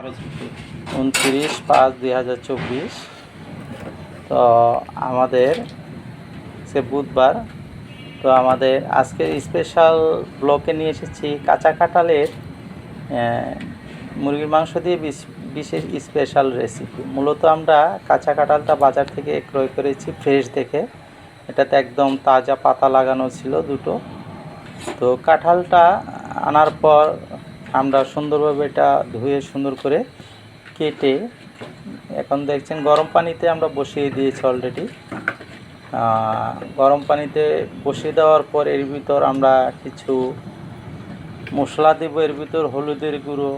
29/5/2024। তো আমাদের সে বুধবার। তো আমাদের আজকের স্পেশাল ব্লকে নিয়ে এসেছি কাঁচা কাঁঠালের মুরগির মাংস দিয়ে বিশেষ স্পেশাল রেসিপি। মূলত আমরা কাঁচা কাঁঠালটা বাজার থেকে ক্রয় করেছি ফ্রেশ দেখে। এটাতে একদম তাজা পাতা লাগানো ছিল দুটো। তো কাঁঠালটা আনার পর আমরা সুন্দরভাবে এটা ধুয়ে সুন্দর করে কেটে এখন দেখছেন গরম পানিতে আমরা বসিয়ে দিয়েছি অলরেডি। গরম পানিতে বসিয়ে দেওয়ার পর এর ভিতর আমরা কিছু মশলা দেব। এর ভিতর হলুদের গুঁড়ো,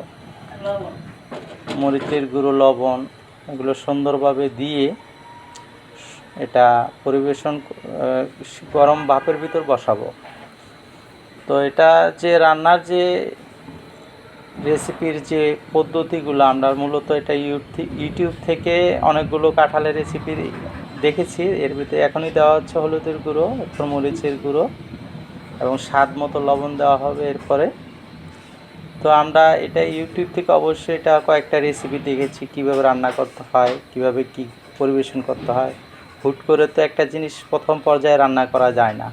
মরিচের গুঁড়ো, লবণ, এগুলো সুন্দরভাবে দিয়ে এটা পরিবেশন গরম ভাপের ভিতর বসাবো। তো এটা যে রান্নার যে রেসিপির যে পদ্ধতিগুলো আমরা মূলত এটা ইউটিউব থেকে অনেকগুলো কাঁঠালের রেসিপি দেখেছি। এর ভিতরে এখনই দেওয়া হচ্ছে হলুদের গুঁড়ো, এরপর মরিচের গুঁড়ো এবং স্বাদ মতো লবণ দেওয়া হবে এরপরে। তো আমরা এটা ইউটিউব থেকে অবশ্যই এটা কয়েকটা রেসিপি দেখেছি কীভাবে রান্না করতে হয়, কীভাবে কী পরিবেশন করতে হয়। হুট করে তো একটা জিনিস প্রথম পর্যায়ে রান্না করা যায় না,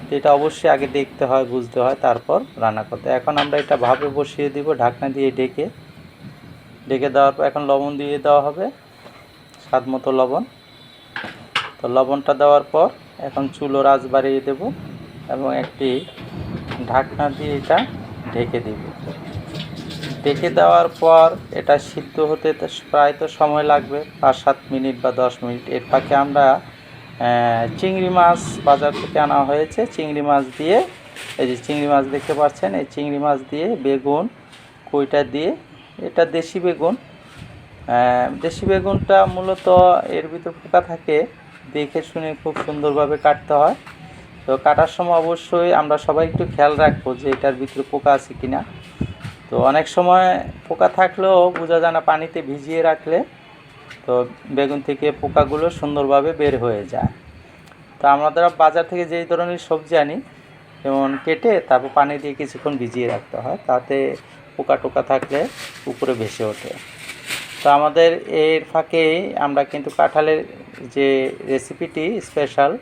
তো এটা অবশ্যই আগে দেখতে হয়, বুঝতে হয়, তারপর রান্না করতে। এখন আমরা এটা ভাপে বসিয়ে দিব ঢাকনা দিয়ে ঢেকে দেওয়ার পর এখন লবণ দিয়ে দেওয়া হবে, স্বাদ মতো লবণ। তো লবণটা দেওয়ার পর এখন চুলোর আঁচ বাড়িয়ে দেব এবং একটি ঢাকনা দিয়ে এটা ঢেকে দেব। ঢেকে দেওয়ার পর এটা সিদ্ধ হতে প্রায় তো সময় লাগবে 5-7 মিনিট বা 10 মিনিট। এর ফাঁকে আমরা চিংড়ি মাছ বাজার থেকে আনা হয়েছে, চিংড়ি মাছ দিয়ে, এই যে চিংড়ি মাছ দেখতে পাচ্ছেন, এই চিংড়ি মাছ দিয়ে বেগুন কইটা দিয়ে, এটা দেশি বেগুন। দেশি বেগুনটা মূলত এর ভিতর পোকা থাকে, দেখে শুনে খুব সুন্দরভাবে কাটতে হয়। তো কাটার সময় অবশ্যই আমরা সবাই একটু খেয়াল রাখবো যে এটার ভিতরে পোকা আছে কিনা। তো অনেক সময় পোকা থাকলেও বোঝা যায় না, পানিতে ভিজিয়ে রাখলে তো বেগুন থেকে পোকাগুলো সুন্দরভাবে বের হয়ে যায়। তো আমরা বাজার থেকে যেই ধরনের সবজি আনি, যেমন কেটে তারপর পানি দিয়ে কিছুক্ষণ ভিজিয়ে রাখতে হয়, তাতে পোকা টোকা থাকলে উপরে ভেসে ওঠে। তো আমাদের এর ফাঁকেই আমরা কিন্তু কাঁঠালের যে রেসিপিটি স্পেশাল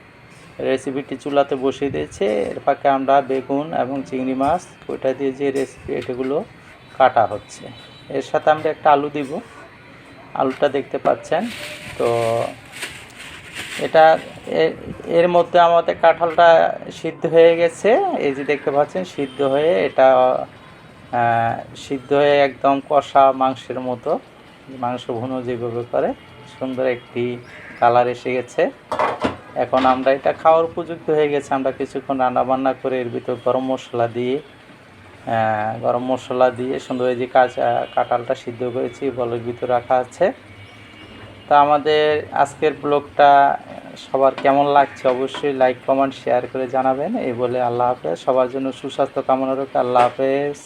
রেসিপিটি চুলাতে বসিয়ে দিয়েছে। এর ফাঁকে আমরা বেগুন এবং চিংড়ি মাছ ওইটা দিয়ে যে রেসিপি এটাগুলো কাটা হচ্ছে। এর সাথে আমরা একটা আলু দিব, আলুটা দেখতে পাচ্ছেন। তো এটা এর মধ্যে আমাদের কাঁঠালটা সিদ্ধ হয়ে গেছে, এই যে দেখতে পাচ্ছেন সিদ্ধ হয়ে এটা সিদ্ধ হয়ে একদম কষা মাংসের মতো, মাংস ভুনো যেভাবে করে সুন্দর একটি কালার এসে গেছে। এখন আমরা এটা খাওয়ার উপযুক্ত হয়ে গেছে। আমরা কিছুক্ষণ রান্নাবান্না করে এর ভিতর গরম মশলা দিয়ে সুন্দর যে কাঁঠালটা সিদ্ধ করেছি বলের ভিতর রাখা আছে। তা আমাদের আজকের ব্লগটা সবার কেমন লাগছে অবশ্যই লাইক, কমেন্ট, শেয়ার করে জানাবেন। এই বলে আল্লাহ হাফেজ। সবার জন্য সুস্বাস্থ্য কামনা রেখে আল্লাহ হাফেজ।